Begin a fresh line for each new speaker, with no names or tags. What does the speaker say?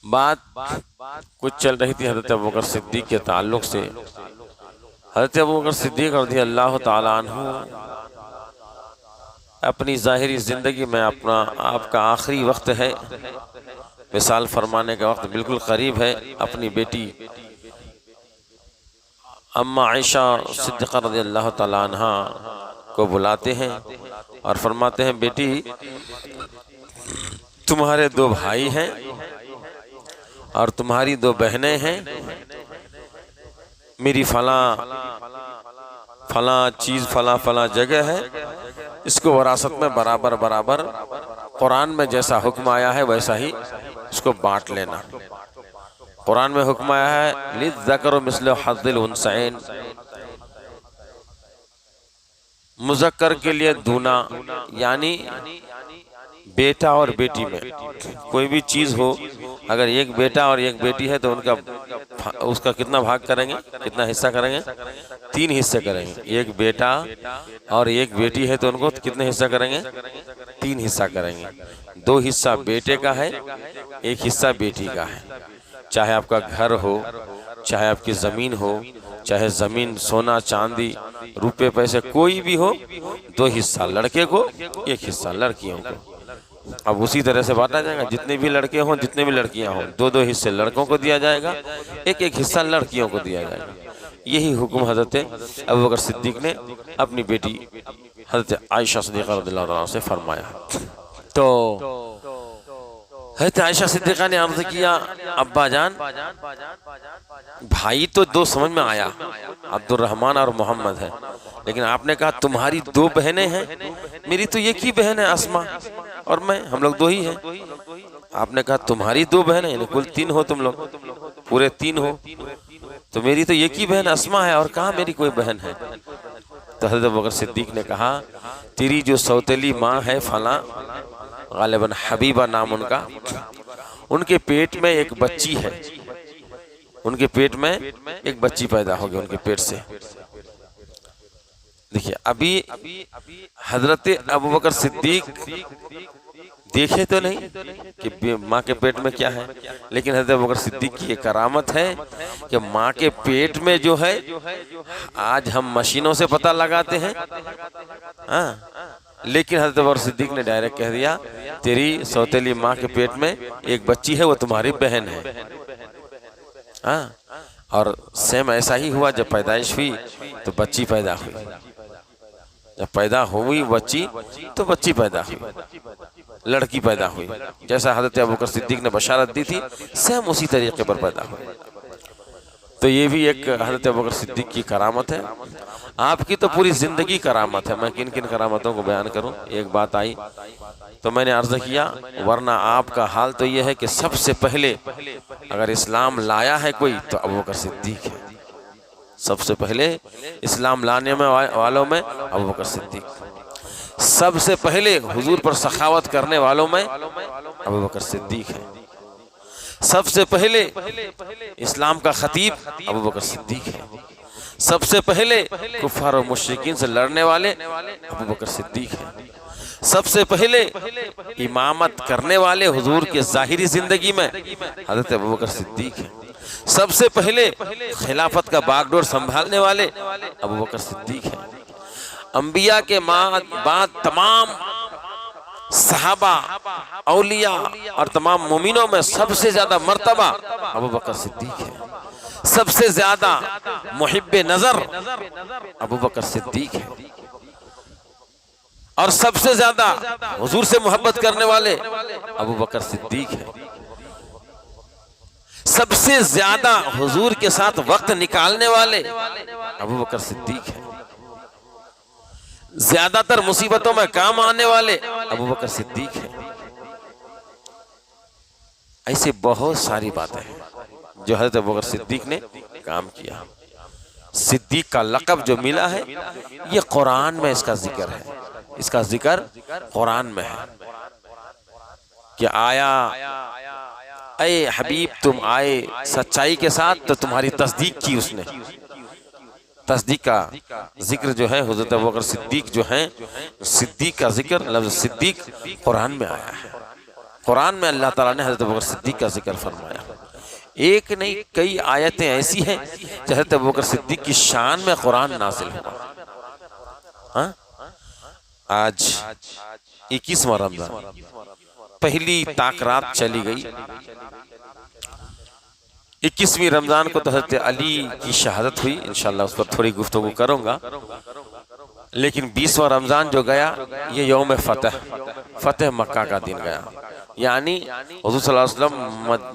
बात कुछ चल रही थी हज़रत अबू बकर सिद्दीक़ के ताल्लुक़ से। हज़रत अबू बकर सिद्दीक़ रज़ियल्लाहु ताला अन्हु अपनी ज़ाहिरी ज़िंदगी में अपना आपका आखिरी वक्त है, विसाल फरमाने का वक्त बिल्कुल करीब है, अपनी बेटी अम्मा आयशा सिद्दीक़ा रज़ियल्लाहु ताला अन्हा को बुलाते हैं और फरमाते हैं, बेटी तुम्हारे 2 भाई हैं और तुम्हारी 2 बहनें हैं। मेरी फला चीज़ फला जगह है, इसको वरासत में बराबर बराबर कुरान में जैसा हुक्म आया है वैसा ही इसको बांट लेना। कुरान में हुक्म आया है लिज़्ज़करु मिस्लु हज़्ज़िल उन्सयैन, मुज़क्कर के लिए दूना, यानी बेटा और बेटी में कोई भी चीज़ हो, अगर एक बेटा और एक बेटी है तो उसका कितना भाग करेंगे, कितना हिस्सा करेंगे? 3 हिस्से करेंगे। एक बेटा और एक बेटी है तो उनको कितने हिस्सा करेंगे? 3 हिस्सा करेंगे। 2 हिस्सा बेटे का है, 1 हिस्सा बेटी का है। चाहे आपका घर हो, चाहे आपकी ज़मीन हो, चाहे ज़मीन सोना चांदी रुपए पैसे कोई भी हो, 2 हिस्सा लड़के को, 1 हिस्सा लड़कियों को। अब उसी तरह से बांटा जाएगा, जितने भी लड़के हों जितने भी लड़कियां हों, 2-2 हिस्से लड़कों को दिया जाएगा, 1-1 हिस्सा लड़कियों को दिया जाएगा। यही हुक्म हज़रत अबू बकर सिद्दीक़ ने अपनी बेटी हज़रत आयशा सिद्दीक़ा रज़ियल्लाहु अन्हा से फरमाया। तो हज़रत आयशा सिद्दीक़ा ने अर्ज़ किया, अब्बा जान, भाई तो 2 समझ में आया, अब्दुर्रहमान और मोहम्मद है, लेकिन आपने कहा तुम्हारी 2 बहनें हैं, मेरी तो एक ही बहन है अस्मा और मैं, हम लोग 2 ही हैं। आपने कहा तुम्हारी 2 बहनें, यानी कुल 3 हो तुम लोग, पूरे 3 हो, तो मेरी तो एक ही बहन अस्मा है और कहाँ मेरी कोई बहन है। तो हज़रत अबू बकर सिद्दीक़ ने कहा, तेरी जो सौतेली माँ है फला, गालिबन हबीबा नाम उनका, उनके पेट में एक बच्ची है, उनके पेट में एक बच्ची पैदा होगी उनके पेट से। देखिए अभी हजरत अबू बकर सिद्दीक देखे तो नहीं कि माँ के पेट में क्या है, लेकिन हजरत अबू बकर सिद्दीक की ये करामत है कि माँ के पेट में जो है, आज हम मशीनों से पता लगाते हैं, हाँ, लेकिन हजरत अबू बकर सिद्दीक ने डायरेक्ट कह दिया, तेरी सौतेली माँ के पेट में एक बच्ची है, वो तुम्हारी बहन है। हाँ, और सेम ऐसा ही हुआ, जब पैदाइश हुई तो बच्ची पैदा हुई, जब पैदा हुई बच्ची तो बच्ची पैदा हुई, लड़की पैदा हुई, जैसा हजरत अबू बकर सिद्दीक ने बशारत दी थी सेम उसी तरीके पर पैदा हुई। तो ये भी एक हजरत अबू बकर सिद्दीक की करामत है। आपकी तो पूरी जिंदगी करामत है, मैं किन किन करामतों को बयान करूं। एक बात आई तो मैंने अर्ज किया, वरना आपका हाल तो यह है कि सबसे पहले अगर इस्लाम लाया है कोई तो अबू बकर सिद्दीक है, सबसे पहले इस्लाम लाने में वालों में अबू बकर सिद्दीक, सबसे पहले हुजूर पर सखावत करने वालों में अबू बकर सिद्दीक है, सबसे पहले इस्लाम का खतीब अबू बकर सिद्दीक है, सबसे पहले कुफार और मुशरिकीन से लड़ने वाले अबू बकर सिद्दीक है, सबसे पहले इमामत करने वाले हुजूर के ज़ाहिरी जिंदगी में हज़रत अबू बकर सिद्दीक है, सबसे पहले खिलाफत का बागडोर संभालने वाले अबू बकर सिद्दीक है। अंबिया के बाद तमाम सहाबा, औलिया और तमाम मोमिनों में सबसे ज्यादा मर्तबा अबू बकर सिद्दीक है, सबसे ज्यादा मुहिब्बे नजर अबू बकर सिद्दीक है, और सबसे ज्यादा हुजूर से मोहब्बत करने वाले अबू बकर सिद्दीक है, सबसे ज्यादा हुजूर के साथ वक्त निकालने वाले अबू बकर सिद्दीक है, ज्यादातर मुसीबतों में काम आने वाले अबू बकर सिद्दीक है। ऐसे बहुत सारी बातें हैं जो हज़रत अबू बकर सिद्दीक ने काम किया। सिद्दीक का लक़ब जो मिला है ये कुरान में इसका जिक्र है, इसका जिक्र कुरान में है कि आया ऐ हबीब तुम आए सच्चाई के साथ तो तुम्हारी तस्दीक की उसने। तस्दीक का जिक्र जो है हज़रत अबू बकर सिद्दीक जो है, सिद्दीक का जिक्र लफ्ज़ सिद्दीक कुरान में आया है। कुरान में अल्लाह ताला ने हज़रत अबू बकर सिद्दीक का जिक्र फरमाया। एक नहीं कई आयतें ऐसी हैं जो हज़रत अबू बकर सिद्दीक की शान में कुरान नाज़िल हुआ। हाँ, आज 21वां रमजान, पहली ताकरात चली गई। 21वीं रमजान को तो हज़रत अली की शहादत हुई, इंशाअल्लाह उस पर थोड़ी गुफ्तगू करूंगा। लेकिन 20वां रमजान जो गया ये यौम फतह मक्का का दिन गया, यानी हुज़ूर सल्लल्लाहु अलैहि वसल्लम